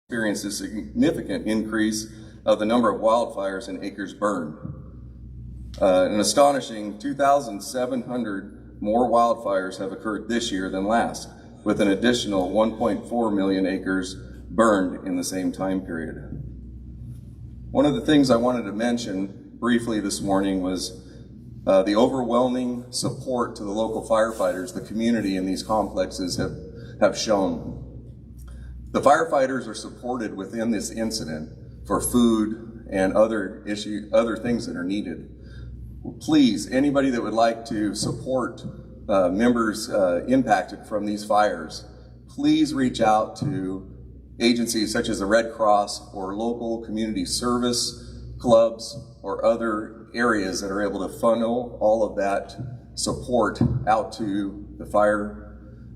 experienced a significant increase of the number of wildfires and acres burned. An astonishing 2,700 more wildfires have occurred this year than last, with an additional 1.4 million acres burned in the same time period. One of the things I wanted to mention briefly this morning was the overwhelming support to the local firefighters the community in these complexes have shown. The firefighters are supported within this incident for food and other things that are needed. Please, anybody that would like to support members impacted from these fires, please reach out to agencies such as the Red Cross or local community service clubs or other areas that are able to funnel all of that support out to the fire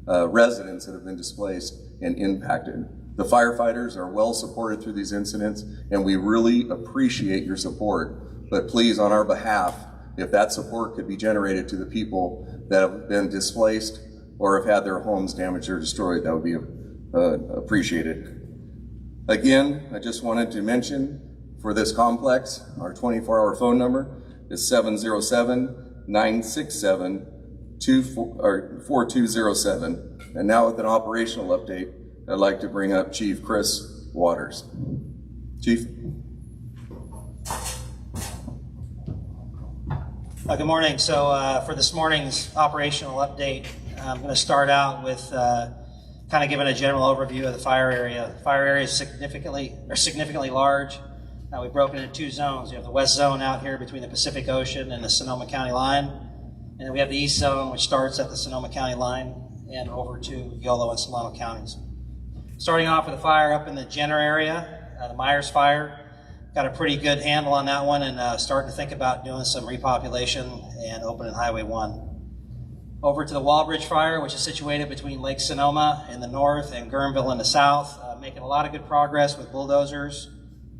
residents that have been displaced and impacted. The firefighters are well supported through these incidents, and we really appreciate your support. But please, on our behalf, if that support could be generated to the people that have been displaced or have had their homes damaged or destroyed, that would be appreciated. Again, I just wanted to mention for this complex, our 24-hour phone number is 707-967-4207. And now with an operational update, I'd like to bring up Chief Chris Waters. Chief. Good morning. So for this morning's operational update, I'm going to start out with kind of giving a general overview of the fire area. The fire area is significantly large. We've broken it into two zones. We have the west zone out here between the Pacific Ocean and the Sonoma County line. And then we have the east zone, which starts at the Sonoma County line and over to Yolo and Solano counties. Starting off with the fire up in the Jenner area, the Myers fire. Got a pretty good handle on that one and starting to think about doing some repopulation and opening Highway 1. Over to the Walbridge fire, which is situated between Lake Sonoma in the north and Guerneville in the south. Making a lot of good progress with bulldozers,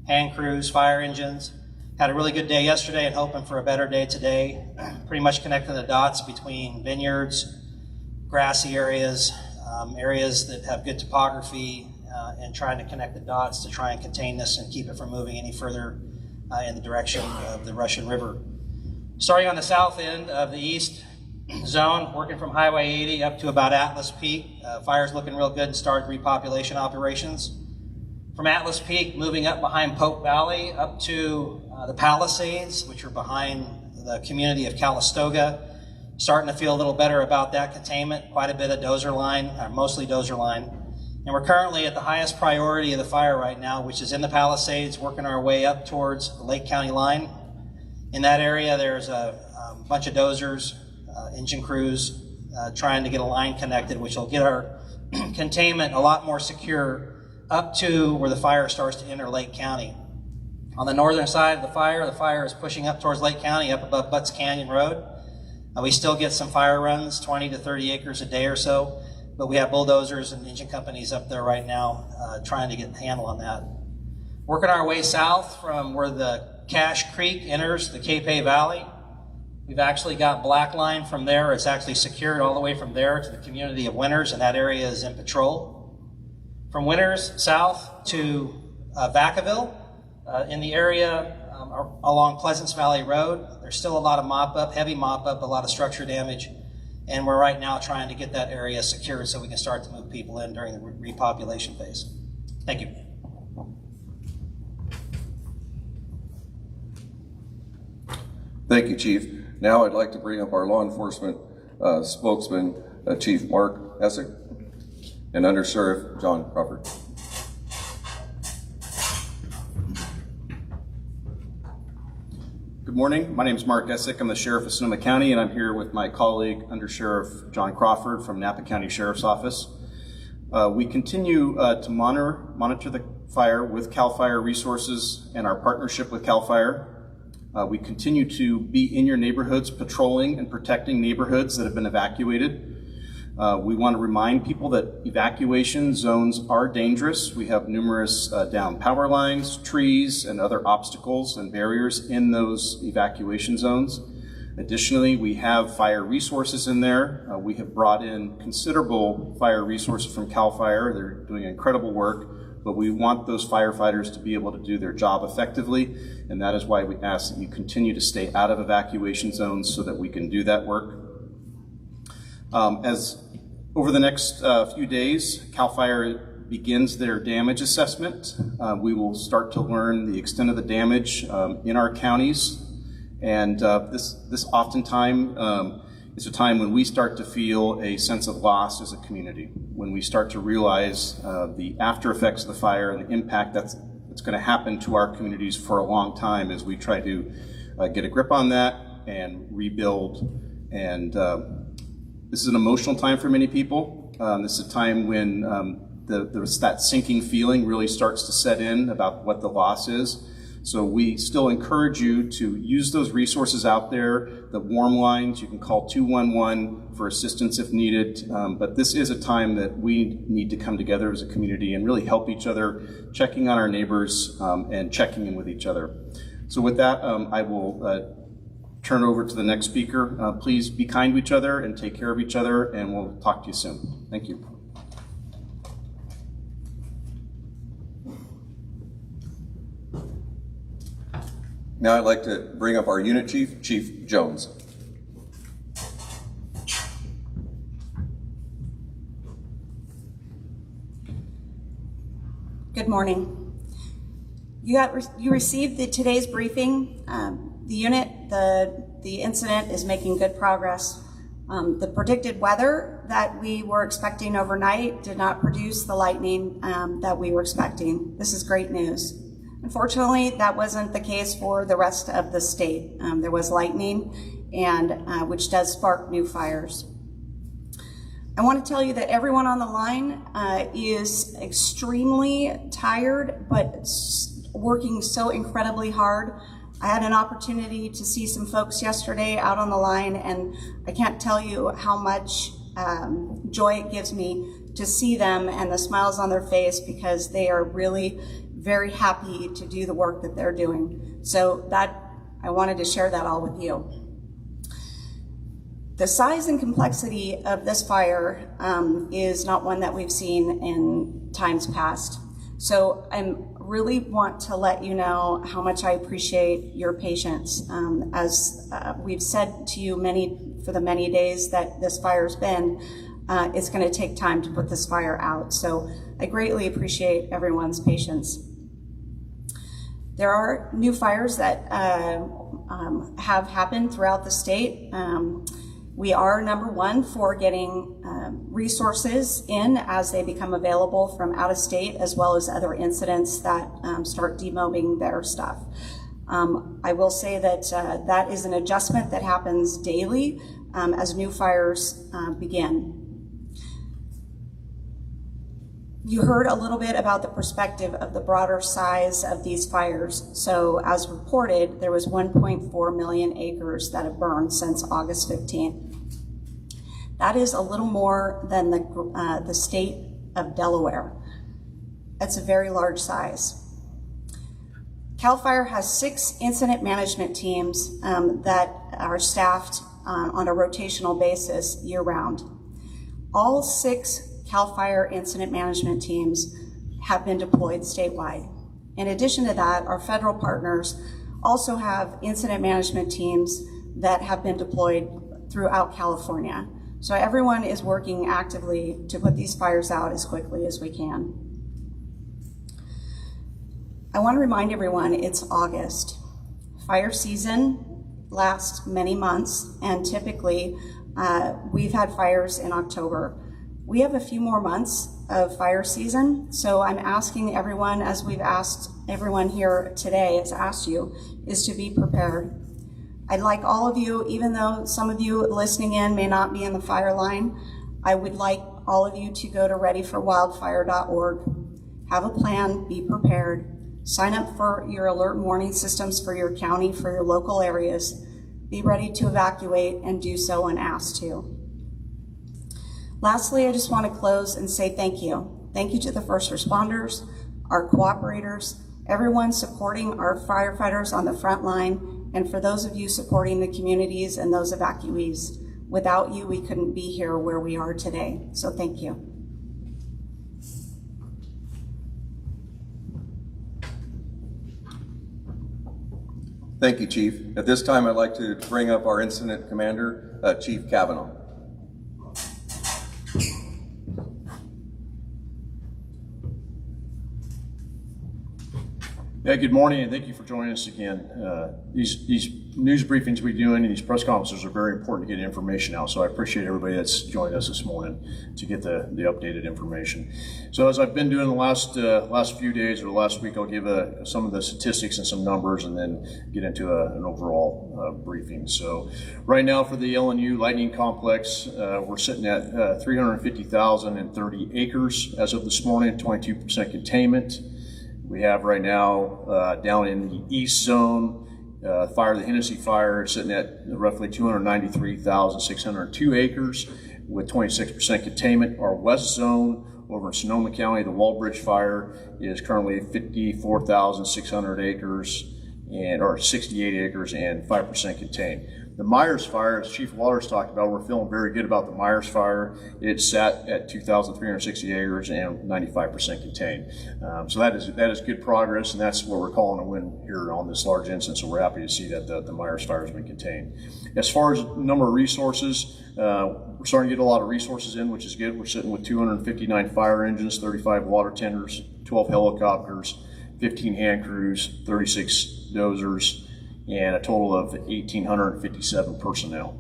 hand crews, fire engines. Had a really good day yesterday and hoping for a better day today. Pretty much connecting the dots between vineyards, grassy areas, areas that have good topography, and trying to connect the dots to try and contain this and keep it from moving any further in the direction of the Russian River. Starting on the south end of the east zone, working from Highway 80 up to about Atlas Peak. Fire's looking real good and started repopulation operations. From Atlas Peak, moving up behind Pope Valley up to the Palisades, which are behind the community of Calistoga. Starting to feel a little better about that containment. Quite a bit of dozer line, mostly dozer line. And we're currently at the highest priority of the fire right now, which is in the Palisades, working our way up towards the Lake County line. In that area, there's a bunch of dozers, engine crews, trying to get a line connected, which will get our containment a lot more secure up to where the fire starts to enter Lake County. On the northern side of the fire is pushing up towards Lake County, up above Butts Canyon Road. We still get some fire runs, 20 to 30 acres a day or so, but we have bulldozers and engine companies up there right now trying to get a handle on that. Working our way south from where the Cache Creek enters the Cape Hay Valley. We've actually got black line from there. It's actually secured all the way from there to the community of Winters, and that area is in patrol. From Winters south to Vacaville, in the area along Pleasance Valley Road, there's still a lot of mop-up, heavy mop-up, a lot of structure damage, and we're right now trying to get that area secured so we can start to move people in during the repopulation phase. Thank you. Thank you, Chief. Now I'd like to bring up our law enforcement spokesman, Chief Mark Essick, and Under Sheriff John Crawford. Good morning. My name is Mark Essick. I'm the Sheriff of Sonoma County, and I'm here with my colleague, Under Sheriff John Crawford from Napa County Sheriff's Office. We continue to monitor the fire with CAL FIRE resources and our partnership with CAL FIRE. We continue to be in your neighborhoods, patrolling and protecting neighborhoods that have been evacuated. We want to remind people that evacuation zones are dangerous. We have numerous down power lines, trees, and other obstacles and barriers in those evacuation zones. Additionally, we have fire resources in there. We have brought in considerable fire resources from CAL FIRE. They're doing incredible work but we want those firefighters to be able to do their job effectively, and that is why we ask that you continue to stay out of evacuation zones so that we can do that work. As over the next few days, CAL FIRE begins their damage assessment. We will start to learn the extent of the damage in our counties, and this oftentimes is a time when we start to feel a sense of loss as a community, when we start to realize the after effects of the fire and the impact that's going to happen to our communities for a long time as we try to get a grip on that and rebuild. And this is an emotional time for many people. This is a time when that sinking feeling really starts to set in about what the loss is. So we still encourage you to use those resources out there, the warm lines. You can call 211 for assistance if needed. But this is a time that we need to come together as a community and really help each other, checking on our neighbors and checking in with each other. So with that, I will turn over to the next speaker. Please be kind to each other and take care of each other, and we'll talk to you soon. Thank you. Now I'd like to bring up our unit chief, Chief Jones. Good morning. You received today's briefing. The incident is making good progress. The predicted weather that we were expecting overnight did not produce the lightning that we were expecting. This is great news. Unfortunately, that wasn't the case for the rest of the state. There was lightning, and which does spark new fires. I want to tell you that everyone on the line is extremely tired, but working so incredibly hard. I had an opportunity to see some folks yesterday out on the line, and I can't tell you how much joy it gives me to see them and the smiles on their face, because they are really very happy to do the work that they're doing. So that, I wanted to share that all with you. The size and complexity of this fire is not one that we've seen in times past. So I really want to let you know how much I appreciate your patience. As we've said to you for the many days that this fire's been, it's going to take time to put this fire out. So I greatly appreciate everyone's patience. There are new fires that have happened throughout the state. We are number one for getting resources in as they become available from out of state, as well as other incidents that start demobbing their stuff. I will say that that is an adjustment that happens daily as new fires begin. You heard a little bit about the perspective of the broader size of these fires. So as reported, there was 1.4 million acres that have burned since August 15th. That is a little more than the state of Delaware. That's a very large size. CAL FIRE has 6 incident management teams that are staffed on a rotational basis year-round. All 6 CAL FIRE incident management teams have been deployed statewide. In addition to that, our federal partners also have incident management teams that have been deployed throughout California. So everyone is working actively to put these fires out as quickly as we can. I want to remind everyone it's August. Fire season lasts many months, and typically we've had fires in October. We have a few more months of fire season, so I'm asking everyone, as we've asked everyone here today, has asked you, is to be prepared. I'd like all of you, even though some of you listening in may not be in the fire line, I would like all of you to go to readyforwildfire.org, have a plan, be prepared, sign up for your alert and warning systems for your county, for your local areas, be ready to evacuate and do so when asked to. Lastly, I just want to close and say thank you. Thank you to the first responders, our cooperators, everyone supporting our firefighters on the front line, and for those of you supporting the communities and those evacuees. Without you, we couldn't be here where we are today. So thank you. Thank you, Chief. At this time, I'd like to bring up our incident commander, Chief Kavanaugh. Yeah, good morning, and thank you for joining us again. These news briefings we do and these press conferences are very important to get information out, so I appreciate everybody that's joined us this morning to get the updated information. So as I've been doing the last few days or the last week, I'll give some of the statistics and some numbers and then get into an overall briefing. So right now for the LNU Lightning Complex, we're sitting at 350,030 acres as of this morning, 22% containment. We have right now down in the east zone, the Hennessy Fire, sitting at roughly 293,602 acres with 26% containment. Our west zone over in Sonoma County, the Walbridge Fire, is currently 54,600 acres or 68 acres and 5% contained. The Myers Fire, as Chief Waters talked about, we're feeling very good about the Myers Fire. It sat at 2,360 acres and 95% contained. So that is good progress, and that's what we're calling a win here on this large incident. So we're happy to see that the Myers Fire has been contained. As far as number of resources, we're starting to get a lot of resources in, which is good. We're sitting with 259 fire engines, 35 water tenders, 12 helicopters, 15 hand crews, 36 dozers, and a total of 1,857 personnel.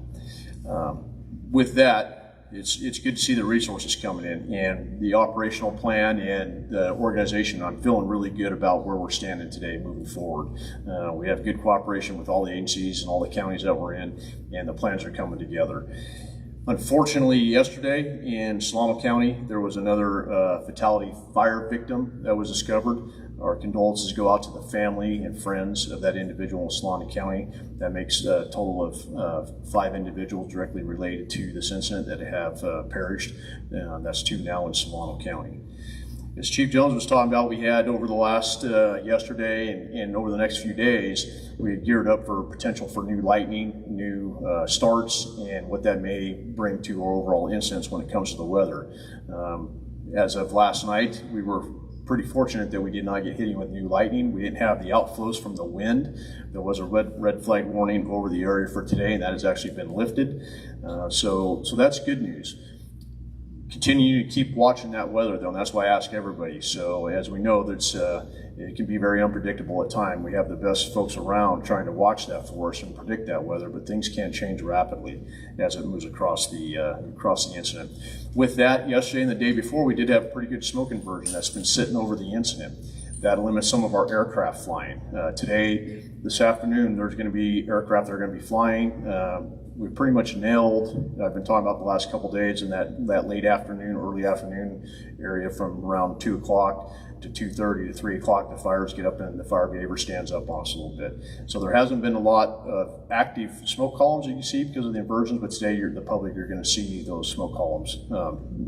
With that, it's good to see the resources coming in and the operational plan and the organization. I'm feeling really good about where we're standing today moving forward. We have good cooperation with all the agencies and all the counties that we're in, and the plans are coming together. Unfortunately, yesterday in Sonoma County, there was another fatality fire victim that was discovered. Our condolences go out to the family and friends of that individual in Solano County. That makes a total of 5 individuals directly related to this incident that have perished. That's 2 now in Solano County. As Chief Jones was talking about, we had over the last yesterday and over the next few days, we had geared up for potential for new lightning, new starts, and what that may bring to our overall incidents when it comes to the weather. As of last night, we were pretty fortunate that we did not get hit with new lightning. We didn't have the outflows from the wind. There was a red flag warning over the area for today, and that has actually been lifted. So that's good news. Continue to keep watching that weather, though, and that's why I ask everybody. So as we know, it can be very unpredictable at times. We have the best folks around trying to watch that for us and predict that weather, but things can change rapidly as it moves across the incident. With that, yesterday and the day before, we did have a pretty good smoke inversion that's been sitting over the incident. That limits some of our aircraft flying. This afternoon, there's going to be aircraft that are going to be flying. We pretty much nailed, I've been talking about the last couple days in that late afternoon, early afternoon area from around 2 o'clock to 2:30 to 3 o'clock. The fires get up and the fire behavior stands up on us a little bit. So there hasn't been a lot of active smoke columns that you see because of the inversions, but today the public are going to see those smoke columns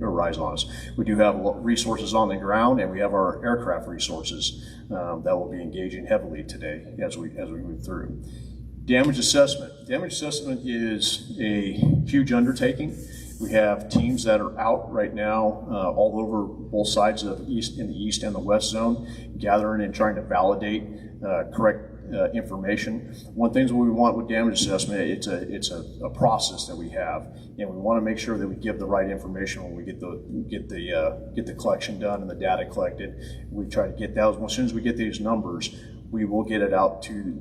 arise on us. We do have resources on the ground, and we have our aircraft resources that will be engaging heavily today as we move through. Damage assessment. Damage assessment is a huge undertaking. We have teams that are out right now all over both sides of the east and the west zone, gathering and trying to validate correct information. One thing that we want with damage assessment, it's a process that we have, and we want to make sure that we give the right information when we get the collection done and the data collected. We try to get those. As soon as we get these numbers, we will get it out to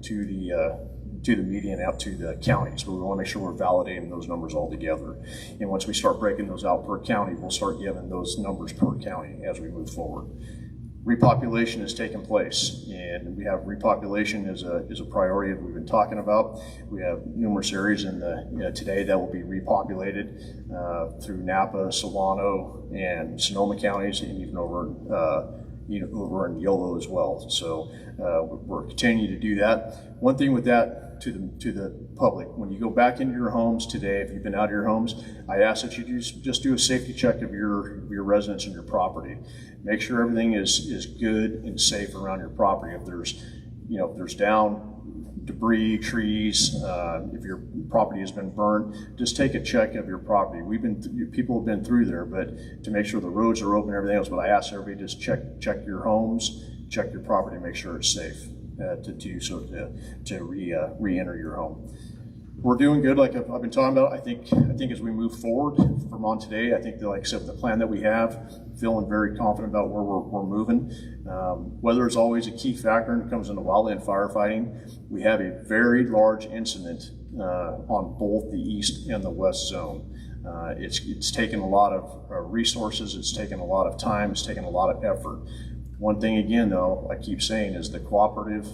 the media and out to the counties, but we want to make sure we're validating those numbers all together. And once we start breaking those out per county, we'll start giving those numbers per county as we move forward. Repopulation has taken place, and we have repopulation is a priority that we've been talking about. We have numerous areas today that will be repopulated through Napa, Solano, and Sonoma counties, and even over in Yolo as well. So we're continuing to do that. One thing with that to the public, when you go back into your homes today, if you've been out of your homes, I ask that you just do a safety check of your residence and your property. Make sure everything is good and safe around your property. If there's down debris, trees, if your property has been burned, just take a check of your property. People have been through there, but to make sure the roads are open and everything else, but I ask everybody just check your homes, check your property, make sure it's safe. to do so to re-enter your home. We're doing good, like I've been talking about. I think as we move forward from on today, I think that, like I said, the plan that we have, feeling very confident about where we're moving. Weather is always a key factor when it comes into wildland firefighting. We have a very large incident on both the east and the west zone. It's taken a lot of resources, it's taken a lot of time, it's taken a lot of effort. One thing again, though, I keep saying is the cooperative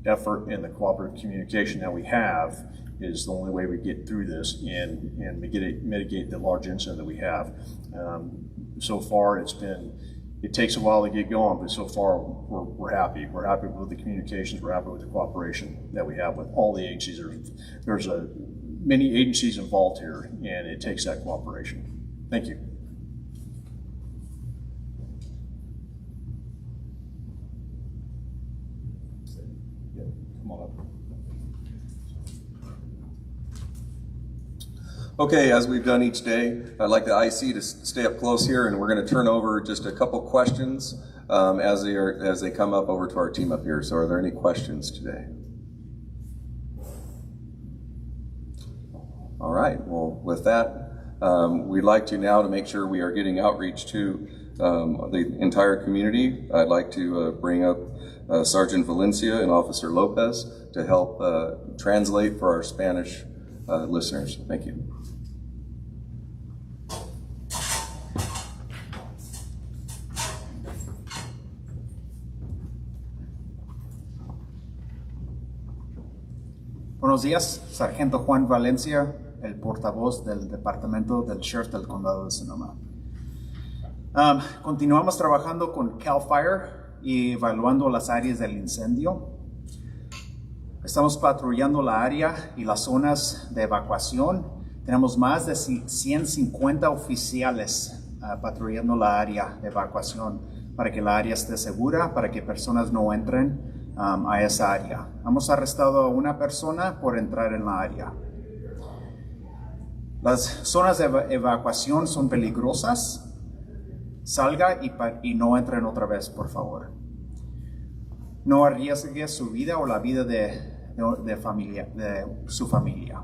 effort and the cooperative communication that we have is the only way we get through this and mitigate the large incident that we have. So far, it takes a while to get going, but so far we're happy. We're happy with the communications. We're happy with the cooperation that we have with all the agencies. There's many agencies involved here, and it takes that cooperation. Thank you. Come on up. Okay, as we've done each day, I'd like the IC to stay up close here, and we're going to turn over just a couple questions as they come up over to our team up here. So are there any questions today? All right, well, with that, we'd like to now, to make sure we are getting outreach to the entire community, I'd like to bring up Sergeant Valencia and Officer Lopez to help translate for our Spanish listeners. Thank you. Buenos días, Sargento Juan Valencia, el portavoz del Departamento del Sheriff del Condado de Sonoma. Continuamos trabajando con CAL FIRE y evaluando las áreas del incendio. Estamos patrullando la área y las zonas de evacuación. Tenemos más de 150 oficiales patrullando la área de evacuación para que la área esté segura, para que personas no entren a esa área. Hemos arrestado a una persona por entrar en la área. Las zonas de evacuación son peligrosas. Salga y no entren otra vez, por favor. No arriesgue su vida o la vida de su familia.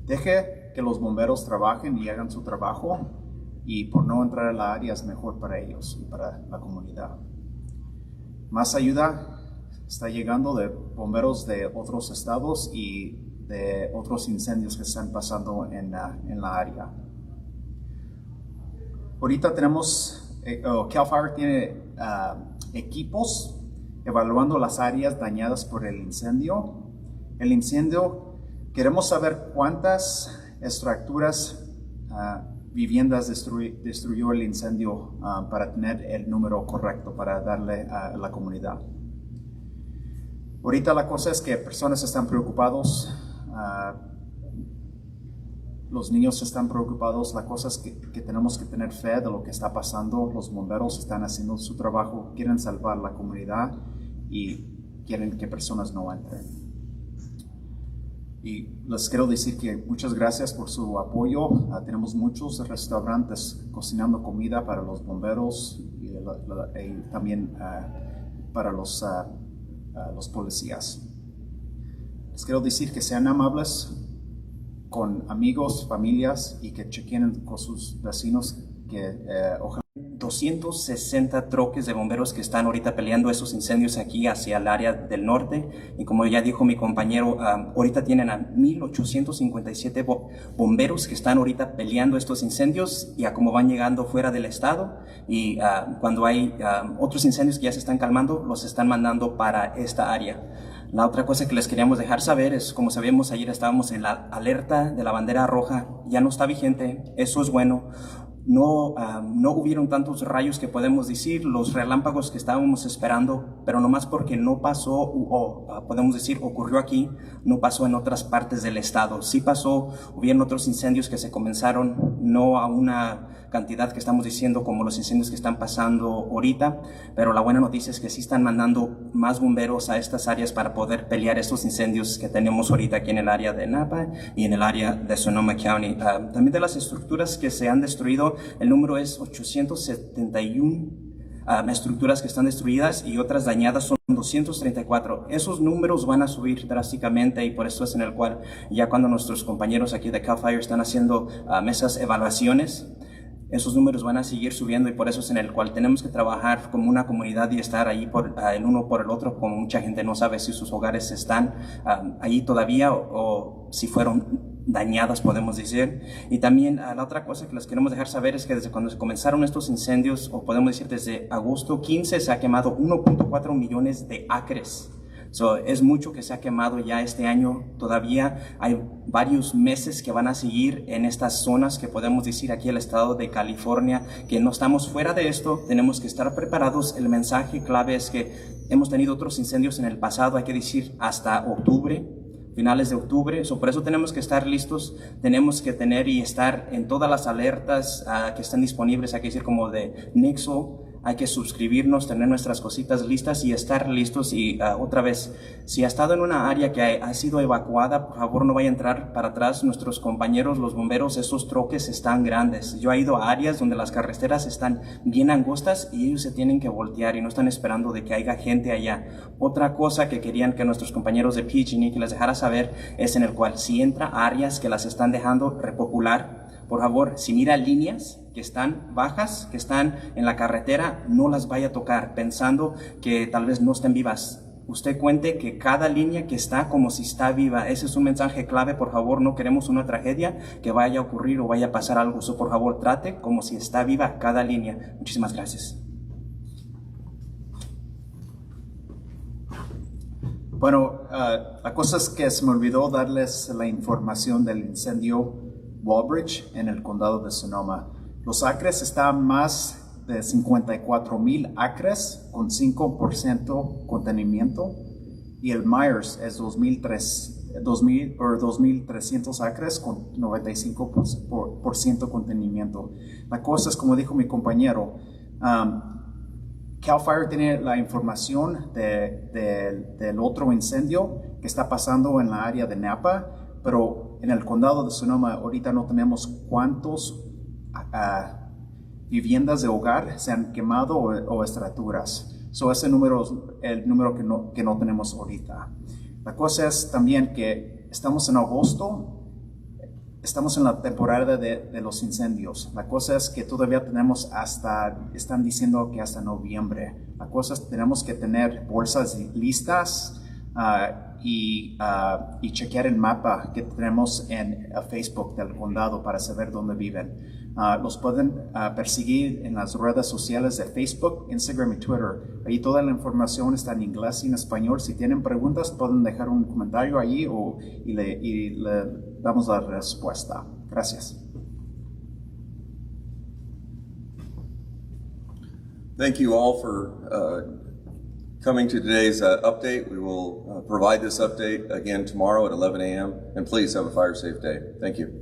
Deje que los bomberos trabajen y hagan su trabajo, y por no entrar a la área es mejor para ellos y para la comunidad. Más ayuda está llegando de bomberos de otros estados y de otros incendios que están pasando en la área. Ahorita tenemos, CAL FIRE tiene equipos evaluando las áreas dañadas por el incendio. El incendio, queremos saber cuántas estructuras, viviendas destruyó el incendio para tener el número correcto para darle a la comunidad. Ahorita la cosa es que personas están preocupados, los niños están preocupados. La cosa es que tenemos que tener fe de lo que está pasando. Los bomberos están haciendo su trabajo, quieren salvar la comunidad y quieren que personas no entren. Y les quiero decir que muchas gracias por su apoyo. Tenemos muchos restaurantes cocinando comida para los bomberos y también para los policías. Les quiero decir que sean amables con amigos, familias, y que chequen con sus vecinos que ojalá. 260 troques de bomberos que están ahorita peleando esos incendios aquí hacia el área del norte, y como ya dijo mi compañero, ahorita tienen a 1857 bomberos que están ahorita peleando estos incendios, y a cómo van llegando fuera del estado, y cuando hay otros incendios que ya se están calmando, los están mandando para esta área. La otra cosa que les queríamos dejar saber es, como sabemos, ayer estábamos en la alerta de la bandera roja, ya no está vigente, eso es bueno. No hubieron tantos rayos que podemos decir, los relámpagos que estábamos esperando, pero nomás porque no pasó, o podemos decir ocurrió aquí, no pasó en otras partes del estado. Sí pasó, hubieron otros incendios que se comenzaron, no a una cantidad que estamos diciendo como los incendios que están pasando ahorita, pero la buena noticia es que sí están mandando más bomberos a estas áreas para poder pelear estos incendios que tenemos ahorita aquí en el área de Napa y en el área de Sonoma County. También de las estructuras que se han destruido, el número es 871 estructuras que están destruidas y otras dañadas son 234. Esos números van a subir drásticamente y por eso es en el cual ya cuando nuestros compañeros aquí de CAL FIRE están haciendo esas evaluaciones, esos números van a seguir subiendo y por eso es en el cual tenemos que trabajar como una comunidad y estar ahí el uno por el otro, como mucha gente no sabe si sus hogares están ahí todavía o si fueron dañadas, podemos decir. Y también la otra cosa que les queremos dejar saber es que desde cuando se comenzaron estos incendios, o podemos decir desde agosto 15, se ha quemado 1.4 millones de acres. Es mucho que se ha quemado ya este año. Todavía hay varios meses que van a seguir en estas zonas que podemos decir aquí el estado de California, que no estamos fuera de esto, tenemos que estar preparados. El mensaje clave es que hemos tenido otros incendios en el pasado, hay que decir hasta octubre, finales de octubre, por eso tenemos que estar listos, tenemos que tener y estar en todas las alertas que están disponibles, hay que decir como de Nixle. Hay que suscribirnos, tener nuestras cositas listas y estar listos. Y otra vez, si ha estado en una área que ha sido evacuada, por favor no vaya a entrar para atrás. Nuestros compañeros, los bomberos, esos troques están grandes. Yo he ido a áreas donde las carreteras están bien angostas y ellos se tienen que voltear y no están esperando de que haya gente allá. Otra cosa que querían que nuestros compañeros de PG&E que les dejara saber es en el cual si entra a áreas que las están dejando repopular, por favor, si mira líneas que están bajas, que están en la carretera, no las vaya a tocar pensando que tal vez no estén vivas. Usted cuente que cada línea que está como si está viva. Ese es un mensaje clave, por favor. No queremos una tragedia que vaya a ocurrir o vaya a pasar algo. Por favor, trate como si está viva cada línea. Muchísimas gracias. Bueno, la cosa es que se me olvidó darles la información del incendio Walbridge en el condado de Sonoma. Los acres están más de 54,000 acres con 5% contenimiento y el Myers es 2,300 acres con 95% contenimiento. La cosa es, como dijo mi compañero, CAL FIRE tiene la información del otro incendio que está pasando en la área de Napa, pero en el condado de Sonoma ahorita no tenemos cuántos viviendas de hogar se han quemado o estructuras. Ese número es el número que no tenemos ahorita. La cosa es también que estamos en agosto, estamos en la temporada de los incendios. La cosa es que todavía tenemos están diciendo que hasta noviembre. La cosa es que tenemos que tener bolsas listas y chequear el mapa que tenemos en Facebook del condado para saber dónde viven. Los pueden perseguir en las redes sociales de Facebook, Instagram y Twitter. Ahí toda la información está en inglés y en español. Si tienen preguntas, pueden dejar un comentario allí y le damos la respuesta. Gracias. Thank you all for coming to today's update. We will provide this update again tomorrow at 11 a.m. And please have a fire safe day. Thank you.